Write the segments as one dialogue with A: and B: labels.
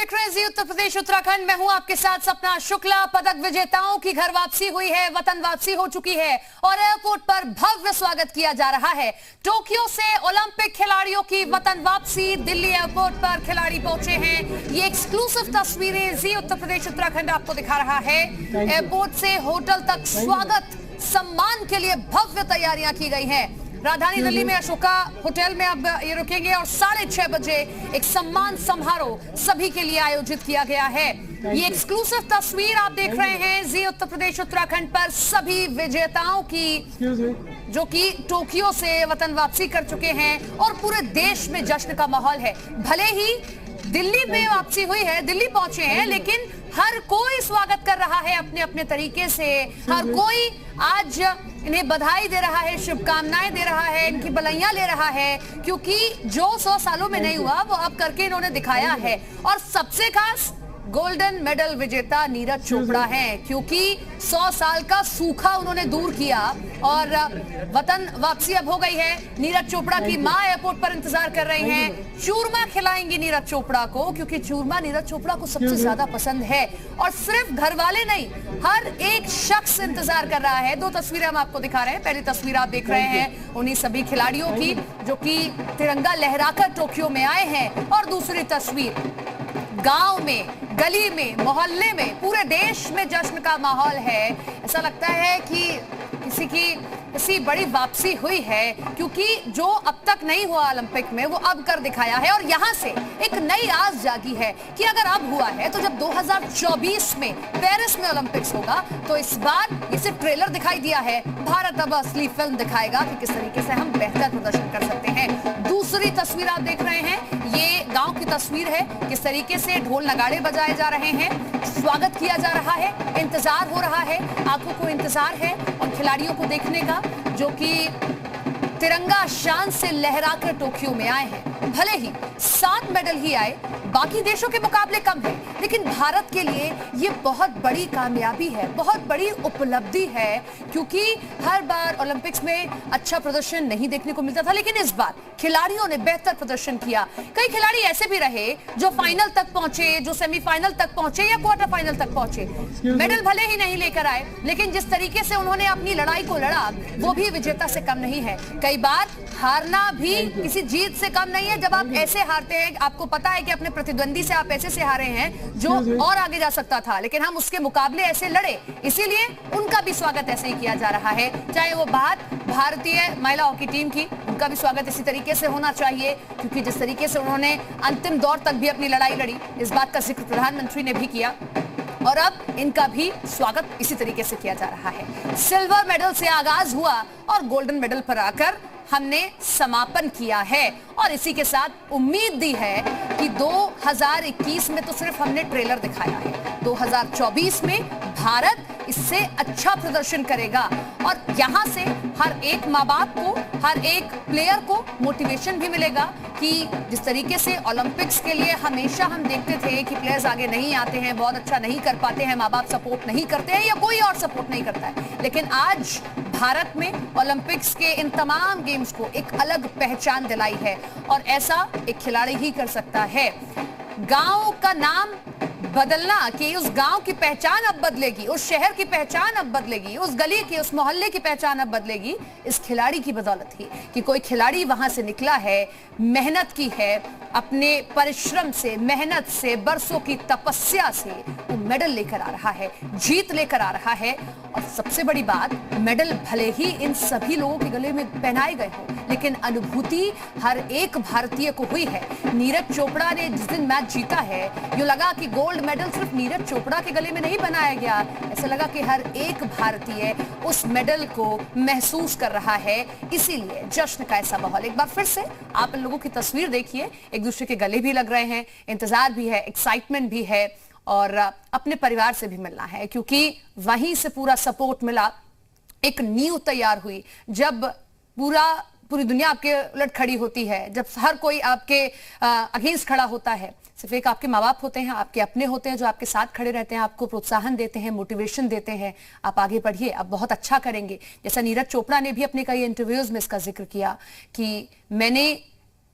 A: देख रहे हैं जी उत्तर प्रदेश उत्तराखंड। मैं हूं आपके साथ सपना शुक्ला। पदक विजेताओं की घर वापसी हुई है, वतन वापसी हो चुकी है और एयरपोर्ट पर भव्य स्वागत किया जा रहा है। टोक्यो से ओलंपिक खिलाड़ियों की वतन वापसी, दिल्ली एयरपोर्ट पर खिलाड़ी पहुंचे हैं। ये एक्सक्लूसिव तस्वीरें जी उत्तर प्रदेश उत्तराखंड आपको दिखा रहा है। एयरपोर्ट से होटल तक स्वागत सम्मान के लिए भव्य तैयारियां की गई हैं। राजधानी दिल्ली में अशोका होटल में अब ये रुकेंगे और 6:30 बजे एक सम्मान समारोह सभी के लिए आयोजित किया गया है। ये एक्सक्लूसिव तस्वीर आप देख रहे हैं जी उत्तर प्रदेश उत्तराखंड पर सभी विजेताओं की, जो कि टोक्यो से वतन वापसी कर चुके हैं और पूरे देश में जश्न का माहौल है। भले ही दिल्ली में वापसी हुई है, दिल्ली पहुंचे हैं, लेकिन हर कोई स्वागत कर रहा है अपने अपने तरीके से। हर कोई आज इन्हें बधाई दे रहा है, शुभकामनाएं दे रहा है, इनकी बधाइयां ले रहा है, क्योंकि जो 100 सालों में नहीं हुआ वो अब करके इन्होंने दिखाया है। और सबसे खास गोल्डन मेडल विजेता नीरज चोपड़ा हैं, क्योंकि 100 साल का सूखा उन्होंने दूर किया और वतन वापसी अब हो गई है। नीरज चोपड़ा की मां एयरपोर्ट पर इंतजार कर रही हैं। चूरमा खिलाएंगी नीरज चोपड़ा को, क्योंकि चूरमा नीरज चोपड़ा को सबसे ज्यादा पसंद है। और सिर्फ घर वाले नहीं, हर एक शख्स इंतजार कर रहा है। 2 तस्वीरें हम आपको दिखा रहे हैं। पहली तस्वीर आप देख रहे हैं उन्हीं सभी खिलाड़ियों की जो कि तिरंगा लहराकर टोक्यो में आए हैं, और दूसरी तस्वीर गांव में, गली में, मोहल्ले में, पूरे देश में जश्न का माहौल है। ऐसा लगता है कि किसी बड़ी वापसी हुई है, क्योंकि जो अब तक नहीं हुआ ओलंपिक में वो अब कर दिखाया है। और यहां से एक नई आस जागी है कि अगर अब हुआ है तो जब 2024 में पेरिस में ओलंपिक्स होगा तो इस बार इसे ट्रेलर दिखाई दिया है, भारत अब असली फिल्म दिखाएगा कि किस तरीके से हम बेहतर प्रदर्शन कर सकते हैं। दूसरी तस्वीर आप देख रहे हैं, ये गांव की तस्वीर है। किस तरीके से ढोल नगाड़े बजाए जा रहे हैं, स्वागत किया जा रहा है, इंतजार हो रहा है, आंखों को इंतजार है और खिलाड़ियों को देखने का जो कि तिरंगा शान से लहराकर टोक्यो में आए हैं। भले ही 7 मेडल ही आए, बाकी देशों के मुकाबले कम है, लेकिन भारत के लिए ये बहुत बड़ी कामयाबी है, बहुत बड़ी उपलब्धि है, क्योंकि हर बार ओलंपिक्स में अच्छा प्रदर्शन नहीं देखने को मिलता था, लेकिन इस बार खिलाड़ियों ने बेहतर प्रदर्शन किया। कई खिलाड़ी ऐसे भी रहे जो फाइनल तक पहुंचे, जो सेमीफाइनल तक पहुंचे या क्वार्टर फाइनल तक पहुंचे। मेडल भले ही नहीं लेकर आए, लेकिन जिस तरीके से उन्होंने अपनी लड़ाई को लड़ा वो भी विजेता से कम नहीं है। कई बार हारना भी किसी जीत से कम नहीं है। जब आप ऐसे हारते हैं, आपको पता है कि अपने प्रतिद्वंदी से आप ऐसे से हारे हैं जो और आगे जा सकता था, लेकिन हम उसके मुकाबले ऐसे लड़े, इसीलिए उनका भी स्वागत ऐसे ही किया जा रहा है। चाहे वो बात भारतीय महिला हॉकी टीम की, उनका भी स्वागत इसी तरीके से होना चाहिए, क्योंकि जिस तरीके से उन्होंने अंतिम दौर तक भी अपनी लड़ाई लड़ी, इस बात का जिक्र प्रधानमंत्री ने भी किया, और अब इनका भी स्वागत इसी तरीके से किया जा रहा है। सिल्वर मेडल से आगाज हुआ और गोल्डन मेडल पर आकर हमने समापन किया है, और इसी के साथ उम्मीद दी है कि 2021 में तो सिर्फ हमने ट्रेलर दिखाया है, 2024 में भारत इससे अच्छा प्रदर्शन करेगा। और यहां से हर एक माँ बाप को, हर एक प्लेयर को मोटिवेशन भी मिलेगा कि जिस तरीके से ओलंपिक्स के लिए हमेशा हम देखते थे कि प्लेयर्स आगे नहीं आते हैं, बहुत अच्छा नहीं कर पाते हैं, माँ बाप सपोर्ट नहीं करते हैं या कोई और सपोर्ट नहीं करता है, लेकिन आज भारत में ओलंपिक्स के इन तमाम गेम्स को एक अलग पहचान दिलाई है, और ऐसा एक खिलाड़ी ही कर सकता है। गांव का नाम बदलना, कि उस गांव की पहचान अब बदलेगी, उस शहर की पहचान अब बदलेगी, उस गली की, उस मोहल्ले की पहचान अब बदलेगी, इस खिलाड़ी की बदौलत ही, कि कोई खिलाड़ी वहां से निकला है, मेहनत की है, अपने परिश्रम से, मेहनत से, बरसों की तपस्या से वो मेडल लेकर आ रहा है, जीत लेकर आ रहा है। और सबसे बड़ी बात, मेडल भले ही इन सभी लोगों के गले में पहनाए गए हों, लेकिन अनुभूति हर एक भारतीय को हुई है। नीरज चोपड़ा ने जिस दिन मैच जीता है, यूं लगा कि गोल्ड मेडल सिर्फ नीरज चोपड़ा के गले में नहीं बनाया गया, ऐसा लगा कि हर एक भारतीय उस मेडल को महसूस कर रहा है, इसीलिए जश्न का ऐसा माहौल। एक बार फिर से आप इन लोगों की तस्वीर देखिए, एक दूसरे के गले भी लग रहे हैं, इंतजार भी है, एक्साइटमेंट भी है, और अपने परिवार से भी मिलना है, क्योंकि वहीं से पूरा सपोर्ट मिला, एक नींव तैयार हुई। जब पूरी दुनिया आपके उलट खड़ी होती है, जब हर कोई आपके अगेंस्ट खड़ा होता है, सिर्फ एक आपके माँ बाप होते हैं, आपके अपने होते हैं जो आपके साथ खड़े रहते हैं, आपको प्रोत्साहन देते हैं, मोटिवेशन देते हैं, आप आगे बढ़िए, आप बहुत अच्छा करेंगे। जैसा नीरज चोपड़ा ने भी अपने कई इंटरव्यूज में इसका जिक्र किया कि मैंने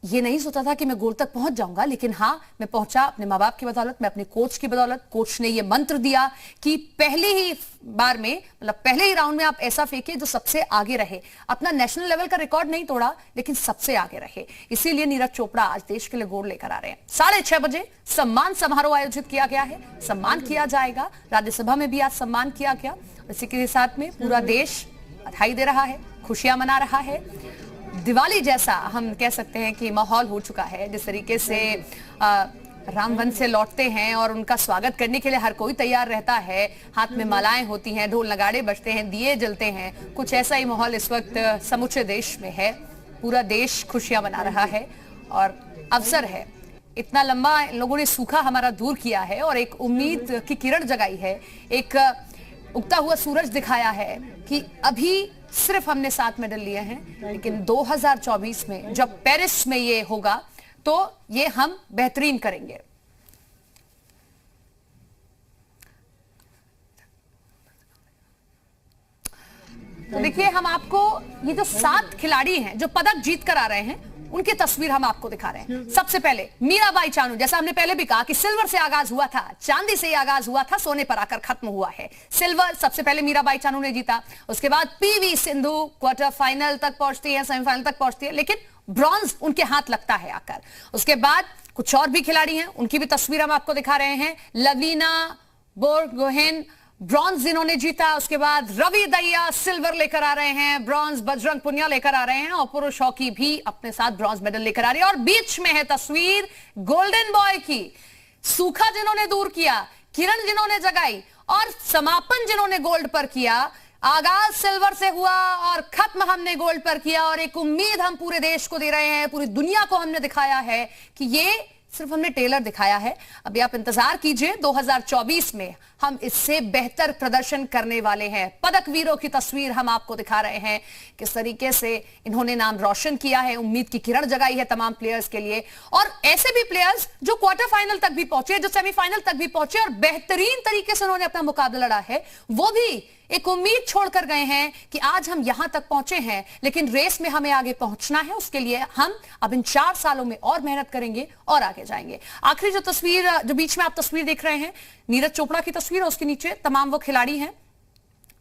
A: ये नहीं सोचा था कि मैं गोल तक पहुंच जाऊंगा, लेकिन हाँ, मैं पहुंचा अपने माँ बाप की बदौलत, मैं अपने कोच की बदौलत। कोच ने ये मंत्र दिया कि पहले ही बार में, मतलब पहले ही राउंड में आप ऐसा फेंके जो सबसे आगे रहे। अपना नेशनल लेवल का रिकॉर्ड नहीं तोड़ा, लेकिन सबसे आगे रहे। इसीलिए नीरज चोपड़ा आज देश के लिए गोल्ड लेकर आ रहे हैं। 6:30 बजे सम्मान समारोह आयोजित किया गया है, सम्मान किया जाएगा। राज्यसभा में भी आज सम्मान किया गया। इसी के साथ में पूरा देश बधाई दे रहा है, खुशियां मना रहा है। दिवाली जैसा हम कह सकते हैं कि माहौल हो चुका है। जिस तरीके से रामवन से लौटते हैं और उनका स्वागत करने के लिए हर कोई तैयार रहता है, हाथ में मालाएं होती हैं, ढोल नगाड़े बजते हैं, दिए जलते हैं, कुछ ऐसा ही माहौल इस वक्त समूचे देश में है। पूरा देश खुशियां मना रहा है और अवसर है। इतना लंबा इन लोगों ने सूखा हमारा दूर किया है और एक उम्मीद की किरण जगाई है, एक उगता हुआ सूरज दिखाया है कि अभी सिर्फ हमने 7 मेडल लिए हैं, लेकिन 2024 में जब पेरिस में ये होगा तो ये हम बेहतरीन करेंगे। तो देखिए, हम आपको ये जो 7 खिलाड़ी हैं जो पदक जीत कर आ रहे हैं, उनकी तस्वीर हम आपको दिखा रहे हैं। सबसे पहले मीराबाई चानू, जैसा हमने पहले भी कहा कि सिल्वर से आगाज हुआ था, चांदी से आगाज हुआ था, सोने पर आकर खत्म हुआ है। सिल्वर सबसे पहले मीराबाई चानू ने जीता। उसके बाद पीवी सिंधु क्वार्टर फाइनल तक पहुंचती है, सेमीफाइनल तक पहुंचती है, लेकिन ब्रॉन्ज उनके हाथ लगता है आकर। उसके बाद कुछ और भी खिलाड़ी हैं, उनकी भी तस्वीर हम आपको दिखा रहे हैं। लवलीना बोरगोहेन ब्रॉन्ज जिन्होंने जीता। उसके बाद रवि दहिया सिल्वर लेकर आ रहे हैं, ब्रॉन्ज बजरंग पुनिया लेकर आ रहे हैं और पुरुष हॉकी भी अपने साथ ब्रॉन्ज मेडल लेकर आ रही है। और बीच में है तस्वीर गोल्डन बॉय की। सूखा जिन्होंने दूर किया, किरण जिन्होंने जगाई और समापन जिन्होंने गोल्ड पर किया। आगाज सिल्वर से हुआ और खत्म हमने गोल्ड पर किया। और एक उम्मीद हम पूरे देश को दे रहे हैं, पूरी दुनिया को हमने दिखाया है कि ये सिर्फ हमने ट्रेलर दिखाया है। अभी आप इंतजार कीजिए, 2024 में हम इससे बेहतर प्रदर्शन करने वाले हैं। पदक वीरों की तस्वीर हम आपको दिखा रहे हैं, किस तरीके से इन्होंने नाम रोशन किया है, उम्मीद की किरण जगाई है तमाम प्लेयर्स के लिए। और ऐसे भी प्लेयर्स जो क्वार्टर फाइनल तक भी पहुंचे, जो सेमीफाइनल तक भी पहुंचे और बेहतरीन तरीके से उन्होंने अपना मुकाबला लड़ा है, वो भी एक उम्मीद छोड़कर गए हैं कि आज हम यहां तक पहुंचे हैं, लेकिन रेस में हमें आगे पहुंचना है। उसके लिए हम अब इन 4 सालों में और मेहनत करेंगे और आगे जाएंगे। आखिरी जो तस्वीर, जो बीच में आप तस्वीर देख रहे हैं, नीरज चोपड़ा की तस्वीर है। उसके नीचे तमाम वो खिलाड़ी हैं,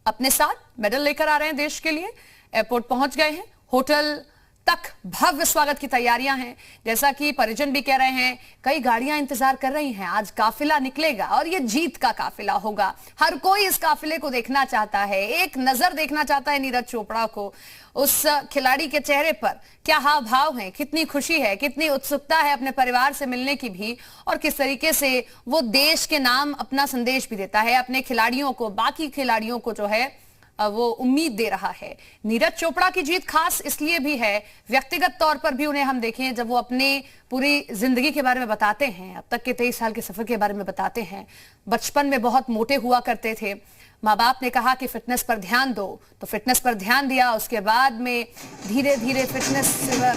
A: अपने साथ मेडल लेकर आ रहे हैं देश के लिए। एयरपोर्ट पहुंच गए हैं, होटल तक भव्य स्वागत की तैयारियां हैं। जैसा कि परिजन भी कह रहे हैं, कई गाड़ियां इंतजार कर रही हैं, आज काफिला निकलेगा और ये जीत का काफिला होगा। हर कोई इस काफिले को देखना चाहता है, एक नजर देखना चाहता है नीरज चोपड़ा को। उस खिलाड़ी के चेहरे पर क्या हाव भाव है, कितनी खुशी है, कितनी उत्सुकता है अपने परिवार से मिलने की भी, और किस तरीके से वो देश के नाम अपना संदेश भी देता है अपने खिलाड़ियों को, बाकी खिलाड़ियों को जो है वो उम्मीद दे रहा है। नीरज चोपड़ा की जीत खास इसलिए भी है, व्यक्तिगत तौर पर भी उन्हें हम देखें, जब वो अपने पूरी जिंदगी के बारे में बताते हैं, अब तक के 23 साल के सफर के बारे में बताते हैं। बचपन में बहुत मोटे हुआ करते थे, माँ बाप ने कहा कि फिटनेस पर ध्यान दो, तो फिटनेस पर ध्यान दिया। उसके बाद में धीरे धीरे फिटनेस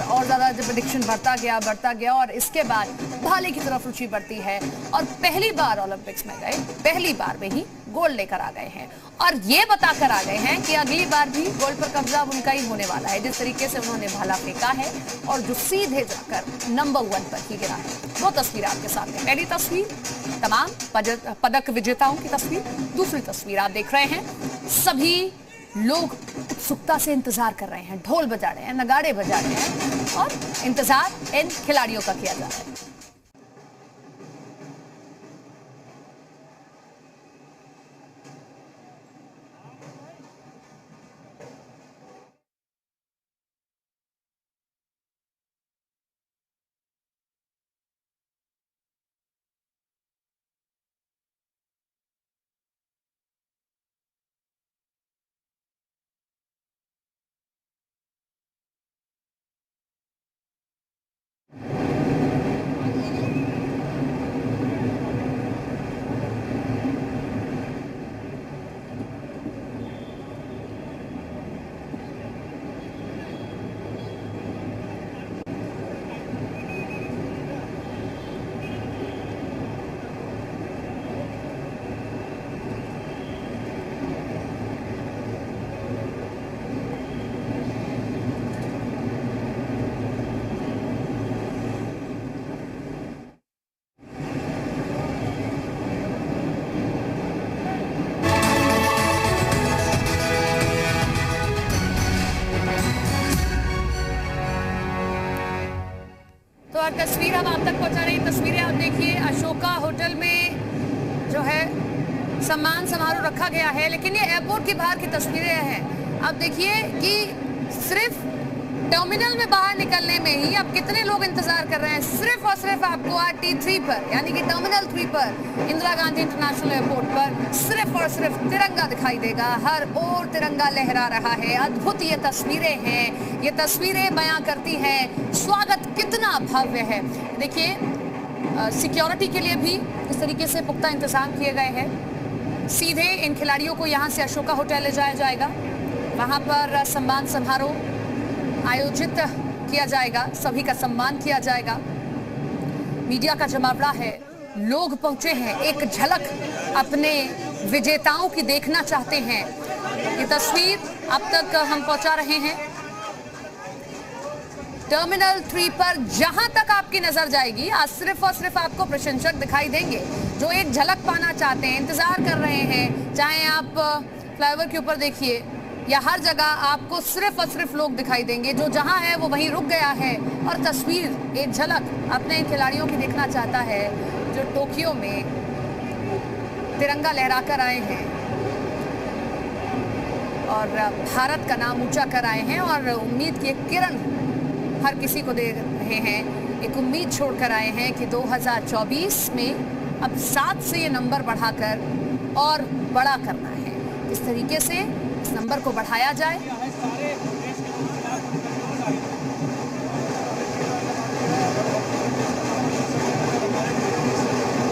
A: और ज्यादा जब एडिक्शन बढ़ता गया और इसके बाद भाले की तरफ रुचि बढ़ती है और पहली बार ओलंपिक्स में गए, पहली बार में ही गोल्ड लेकर आ गए हैं और ये बताकर आ गए हैं कि अगली बार भी गोल्ड पर कब्जा उनका ही होने वाला है। जिस तरीके से उन्होंने भाला फेंका है और जो सीधे जाकर नंबर 1 पर ही गिरा है, वो तस्वीर आपके सामने। पहली तस्वीर तमाम पदक विजेताओं की तस्वीर, दूसरी तस्वीर आप देख रहे हैं, सभी लोग उत्सुकता से इंतजार कर रहे हैं, ढोल बजा रहे हैं, नगाड़े बजा रहे हैं और इंतजार इन खिलाड़ियों का किया जा रहा है। तक पहुंचा रही तस्वीरें आप देखिए। अशोका होटल में जो है सम्मान समारोह रखा गया है, लेकिन ये एयरपोर्ट के बाहर की तस्वीरें हैं। आप देखिए कि सिर्फ टर्मिनल में बाहर निकलने में ही अब कितने लोग इंतजार कर रहे हैं। सिर्फ और सिर्फ आपको RT3 पर, यानी कि टर्मिनल 3 पर, इंदिरा गांधी इंटरनेशनल एयरपोर्ट पर सिर्फ और सिर्फ तिरंगा दिखाई देगा। हर ओर तिरंगा लहरा रहा है। अद्भुत ये तस्वीरें हैं। ये तस्वीरें बयां करती हैं स्वागत कितना भव्य है। देखिए सिक्योरिटी के लिए भी इस तरीके से पुख्ता इंतजाम किए गए हैं। सीधे इन खिलाड़ियों को यहाँ से अशोका होटल ले जाया जाएगा। वहां पर सम्मान समारोह आयोजित किया जाएगा, सभी का सम्मान किया जाएगा। मीडिया का जमावड़ा है, लोग पहुंचे हैं, एक झलक अपने विजेताओं की देखना चाहते हैं। ये तस्वीर अब तक हम पहुंचा रहे हैं टर्मिनल 3 पर। जहां तक आपकी नजर जाएगी आज सिर्फ और सिर्फ आपको प्रशंसक दिखाई देंगे जो एक झलक पाना चाहते हैं, इंतजार कर रहे हैं। चाहे आप फ्लाईओवर के ऊपर देखिए या हर जगह आपको सिर्फ और सिर्फ लोग दिखाई देंगे। जो जहां है वो वहीं रुक गया है और तस्वीर एक झलक अपने खिलाड़ियों की देखना चाहता है जो टोक्यो में तिरंगा लहराकर आए हैं और भारत का नाम ऊंचा कर आए हैं। और उम्मीद की एक किरण हर किसी को दे रहे हैं, एक उम्मीद छोड़कर आए हैं कि 2024 में अब 7 से ये नंबर बढ़ाकर और बड़ा करना है। इस तरीके से इस नंबर को बढ़ाया जाए।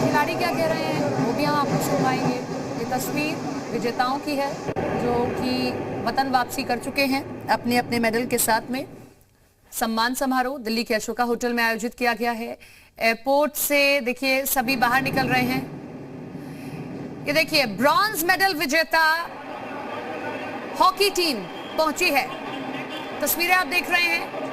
A: खिलाड़ी क्या कह रहे हैं वो भी हम आपको सुनाएंगे। ये तस्वीर विजेताओं की है जो कि वतन वापसी कर चुके हैं अपने अपने मेडल के साथ में। सम्मान समारोह दिल्ली के अशोका होटल में आयोजित किया गया है। एयरपोर्ट से देखिए सभी बाहर निकल रहे हैं। ये देखिए ब्रॉन्ज मेडल विजेता हॉकी टीम पहुंची है। तस्वीरें आप देख रहे हैं।